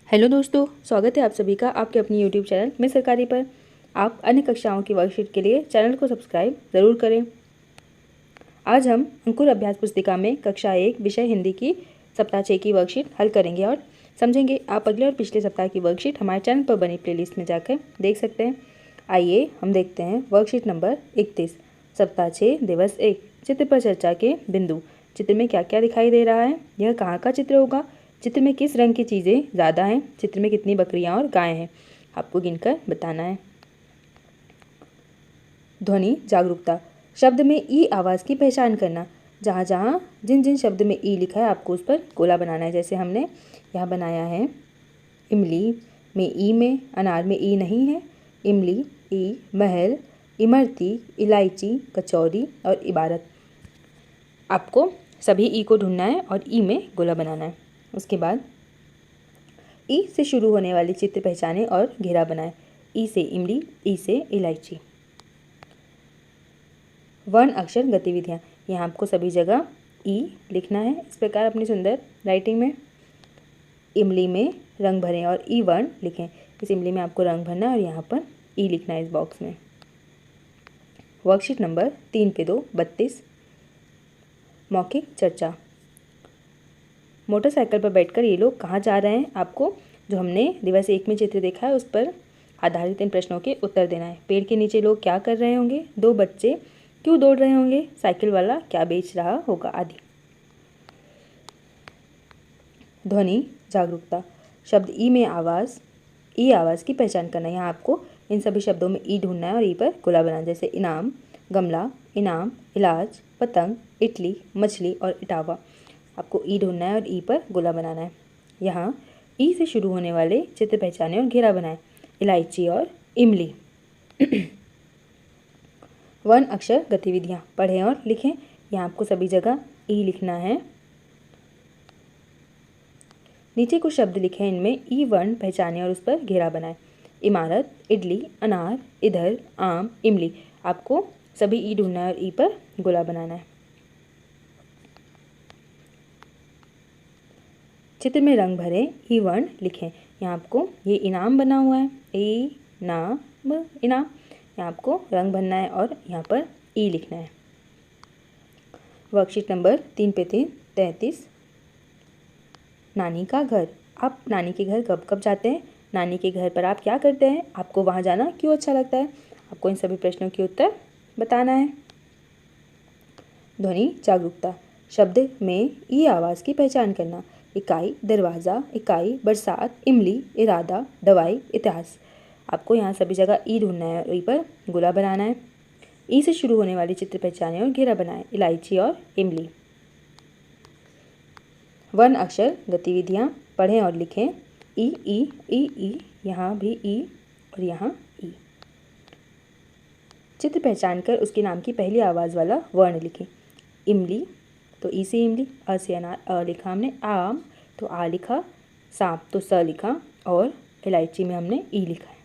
Hello दोस्तों, स्वागत है आप सभी का आपके अपनी यूट्यूब चैनल में सरकारी पर। आप अन्य कक्षाओं की वर्कशीट के लिए चैनल को सब्सक्राइब ज़रूर करें। आज हम अंकुर अभ्यास पुस्तिका में कक्षा 1 विषय हिंदी की सप्ताह 6 की वर्कशीट हल करेंगे और समझेंगे। आप अगले और पिछले सप्ताह की वर्कशीट हमारे चैनल पर बनी प्लेलिस्ट में जाकर देख सकते हैं। आइए हम देखते हैं वर्कशीट नंबर 31, सप्ताह 6, दिवस 1, चित्र पर चर्चा के बिंदु। चित्र में क्या क्या दिखाई दे रहा है, यह कहाँ का चित्र होगा, चित्र में किस रंग की चीज़ें ज़्यादा हैं, चित्र में कितनी बकरियां और गायें हैं, आपको गिनकर बताना है। ध्वनि जागरूकता, शब्द में ई आवाज़ की पहचान करना। जहाँ जहाँ जिन जिन शब्द में ई लिखा है आपको उस पर गोला बनाना है। जैसे हमने यहाँ बनाया है इमली में ई में, अनार में ई नहीं है। इमली, ई, महल, इमरती, इलायची, कचौरी और इबारत। आपको सभी ई को ढूंढना है और ई में गोला बनाना है। उसके बाद ई से शुरू होने वाली चित्र पहचाने और घेरा बनाएं। ई से इमली, ई से इलायची। वर्ण अक्षर गतिविधियाँ, यहाँ आपको सभी जगह ई लिखना है इस प्रकार अपनी सुंदर राइटिंग में। इमली में रंग भरें और ई वर्ण लिखें। इस इमली में आपको रंग भरना है और यहाँ पर ई लिखना है इस बॉक्स में। वर्कशीट नंबर 3 पे 2, 32, मौखिक चर्चा। मोटरसाइकिल पर बैठकर ये लोग कहाँ जा रहे हैं, आपको जो हमने दिवस 1 में चित्र देखा है उस पर आधारित इन प्रश्नों के उत्तर देना है। पेड़ के नीचे लोग क्या कर रहे होंगे, 2 बच्चे क्यों दौड़ रहे होंगे, साइकिल वाला क्या बेच रहा होगा आदि। ध्वनि जागरूकता, शब्द ई में आवाज़, ई आवाज़ की पहचान करना। यहाँ आपको इन सभी शब्दों में ई ढूंढना है और ई पर गोला बनाना। जैसे इनाम, गमला, इनाम, इलाज, पतंग, इडली, मछली और इटावा। आपको ई ढूंढना है और ई पर गोला बनाना है। यहाँ ई से शुरू होने वाले चित्र पहचाने और घेरा बनाएं। इलायची और इमली। वर्ण अक्षर गतिविधियाँ, पढ़ें और लिखें। यहाँ आपको सभी जगह ई लिखना है। नीचे कुछ शब्द लिखें, इनमें ई वर्ण पहचाने और उस पर घेरा बनाएं। इमारत, इडली, अनार, इधर, आम, इमली। आपको सभी ई ढूंढना है और ई पर गोला बनाना है। चित्र में रंग भरें, ई वर्ण लिखें। यहाँ आपको ये इनाम बना हुआ है, इनाम, इनाम। यहाँ आपको रंग भरना है और यहाँ पर ई लिखना है। वर्कशीट नंबर 3 पे 3, 33, नानी का घर। आप नानी के घर कब कब जाते हैं, नानी के घर पर आप क्या करते हैं, आपको वहाँ जाना क्यों अच्छा लगता है, आपको इन सभी प्रश्नों के उत्तर बताना है। ध्वनि जागरूकता, शब्द में ई आवाज़ की पहचान करना। इकाई दरवाज़ा, इकाई बरसात, इमली, इरादा, दवाई, इतिहास। आपको यहाँ सभी जगह ई ढूंढना है और ई पर गोला बनाना है। ई से शुरू होने वाली चित्र पहचाने और घेरा बनाएं। इलायची और इमली। वर्ण अक्षर गतिविधियाँ, पढ़ें और लिखें। ई ई ई ई, यहाँ भी ई और यहाँ ई। चित्र पहचान कर उसके नाम की पहली आवाज़ वाला वर्ण लिखें। इमली तो ई से इमली, अ से अनार, अ लिखा हमने। आम तो आ लिखा, सांप तो स लिखा और इलायची में हमने ई लिखा है।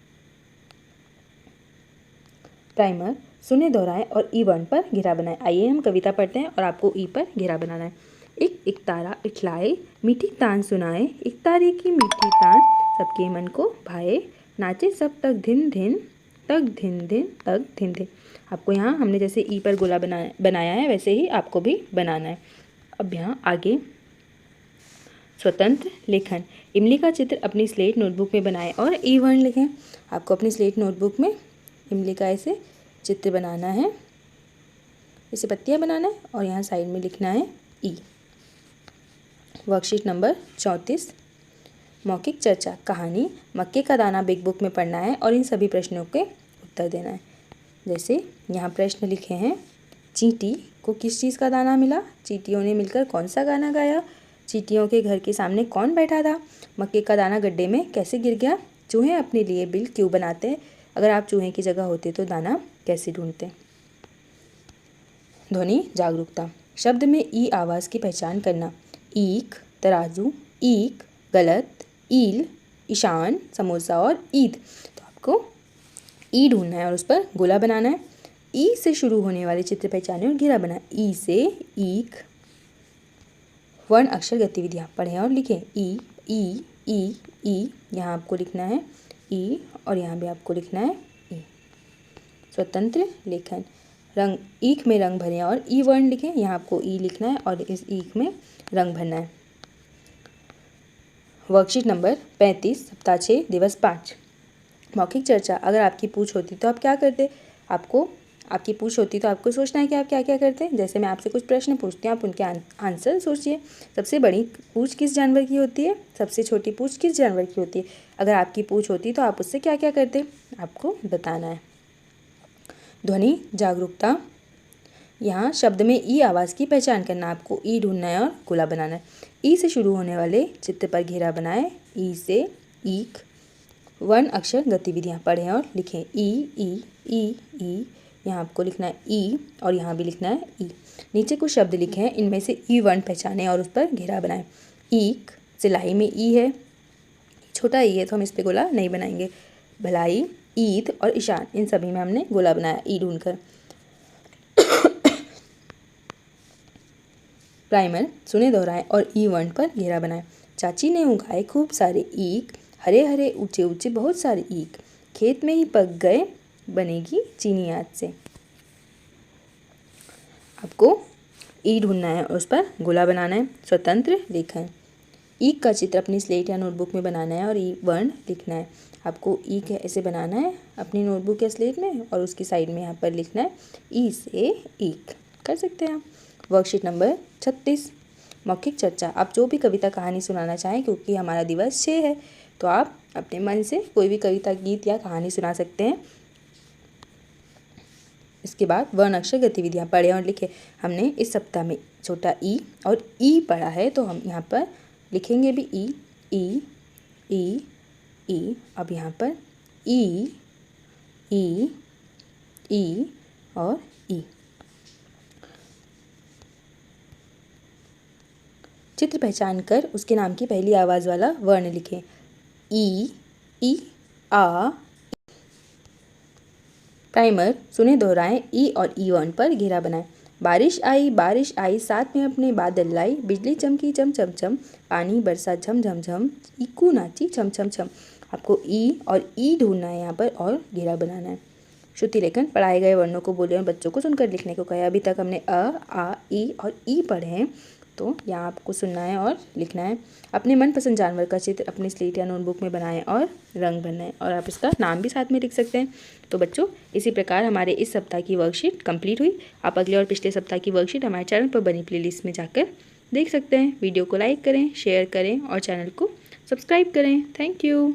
प्राइमर, सुने, दोहराएं और ई वर्ण पर घेरा बनाएं। आइए हम कविता पढ़ते हैं और आपको ई पर घेरा बनाना है। एक तारा इठलाए, मीठी तान सुनाए, एक तारे की मीठी तान सबके मन को भाए, नाचे सब तक धिन धिन, तक धिन धिन, तक धिन धिन। आपको यहाँ हमने जैसे ई पर गोला बनाया है वैसे ही आपको भी बनाना है। अब यहाँ आगे स्वतंत्र लेखन। इमली का चित्र अपनी स्लेट नोटबुक में बनाएं और ई वर्ण लिखें। आपको अपनी स्लेट नोटबुक में इमली का ऐसे चित्र बनाना है, इसे पत्तियाँ बनाना है और यहाँ साइड में लिखना है ई। वर्कशीट नंबर 34, मौखिक चर्चा। कहानी मक्के का दाना बिग बुक में पढ़ना है और इन सभी प्रश्नों के उत्तर देना है। जैसे यहाँ प्रश्न लिखे हैं, चींटी को किस चीज़ का दाना मिला, चींटियों ने मिलकर कौन सा गाना गाया, चींटियों के घर के सामने कौन बैठा था, मक्के का दाना गड्ढे में कैसे गिर गया, चूहे अपने लिए बिल क्यों बनाते, अगर आप चूहे की जगह होते तो दाना कैसे ढूंढते। ध्वनि जागरूकता, शब्द में ई आवाज़ की पहचान करना। ईक तराजू, ईक गलत, ईल ईशान, समोसा और ईद। तो आपको ई ढूंढना है और उस पर गोला बनाना है। ई से शुरू होने वाले चित्र पहचाने और घेरा बनाएं। ई से ईक। वर्ण अक्षर गतिविधियाँ, पढ़ें और लिखें। ई ई ई यहाँ आपको लिखना है ई और यहाँ भी आपको लिखना है ई। स्वतंत्र लेखन, रंग ईख में रंग भरें और ई वर्ण लिखें। यहाँ आपको ई लिखना है और इस ईख में रंग भरना है। वर्कशीट नंबर 35 सप्ताह 6 दिवस 5। मौखिक चर्चा। अगर आपकी पूछ होती तो आप क्या करते? आपकी पूछ होती तो आपको सोचना है कि आप क्या क्या करते हैं। जैसे मैं आपसे कुछ प्रश्न पूछती हूँ, आप उनके आंसर सोचिए। सबसे बड़ी पूछ किस जानवर की होती है? सबसे छोटी पूछ किस जानवर की होती है? अगर आपकी पूछ होती तो आप उससे क्या क्या करते? आपको बताना है। ध्वनि जागरूकता। यहाँ शब्द में ई आवाज़ की पहचान करना, आपको ई ढूंढना है और गोला बनाना है। ई से शुरू होने वाले चित्र पर घेरा बनाएं। ई से ईक। वर्ण अक्षर गतिविधियाँ पढ़ें और लिखें। ई ई ई ई, यहाँ आपको लिखना है ई और यहाँ भी लिखना है ई। नीचे कुछ शब्द लिखे हैं, इनमें से ई वर्ण पहचानें और उस पर घेरा बनाएं। ईक, सिलाई में ई है, छोटा ई है तो हम इस पर गोला नहीं बनाएंगे। भलाई, ईद और ईशान, इन सभी में हमने गोला बनाया ई ढूंढकर। प्राइमर, सुने दोहराएं और ई वर्ण पर घेरा बनाएं। चाची ने उगाए खूब सारे ईख, हरे हरे ऊंचे ऊंचे बहुत सारे ईख, खेत में ही पक गए बनेगी चीनी आज से। आपको ई ढूंढना है और उस पर गोला बनाना है। स्वतंत्र लेखन, ईख का चित्र अपनी स्लेट या नोटबुक में बनाना है और ई वर्ण लिखना है। आपको ईख ऐसे बनाना है अपनी नोटबुक या स्लेट में और उसकी साइड में यहाँ पर लिखना है ई से ईख। कर सकते हैं आप। वर्कशीट नंबर 36 मौखिक चर्चा। आप जो भी कविता कहानी सुनाना चाहें, क्योंकि हमारा दिवस 6 है तो आप अपने मन से कोई भी कविता, गीत या कहानी सुना सकते हैं। इसके बाद वर्ण अक्षर गतिविधियाँ पढ़ें और लिखें। हमने इस सप्ताह में छोटा ई और ई पढ़ा है तो हम यहाँ पर लिखेंगे भी ई ई ई ई। अब यहाँ पर ई ई ई और ई। चित्र पहचान कर उसके नाम की पहली आवाज़ वाला वर्ण लिखें। ई आ। प्राइमर, सुने दोहराएं ई और ई वर्ण पर घेरा बनाएं। बारिश आई साथ में अपने बादल लाई, बिजली चमकी चम चम चम, पानी बरसा झम झम झम, चीकू नाची छम छम छम। आपको ई और ई ढूंढना है यहाँ पर और घेरा बनाना है। श्रुति लेखन, पढ़ाए गए वर्णों को बोले और बच्चों को सुनकर लिखने को कहा। अभी तक हमने अ, आ, ई और ई पढ़े हैं तो यहाँ आपको सुनना है और लिखना है। अपने मनपसंद जानवर का चित्र अपनी स्लेट या नोटबुक में बनाएं और रंग भरना है और आप इसका नाम भी साथ में लिख सकते हैं। तो बच्चों, इसी प्रकार हमारे इस सप्ताह की वर्कशीट कंप्लीट हुई। आप अगले और पिछले सप्ताह की वर्कशीट हमारे चैनल पर बनी प्लेलिस्ट में जाकर देख सकते हैं। वीडियो को लाइक करें, शेयर करें और चैनल को सब्सक्राइब करें। Thank you.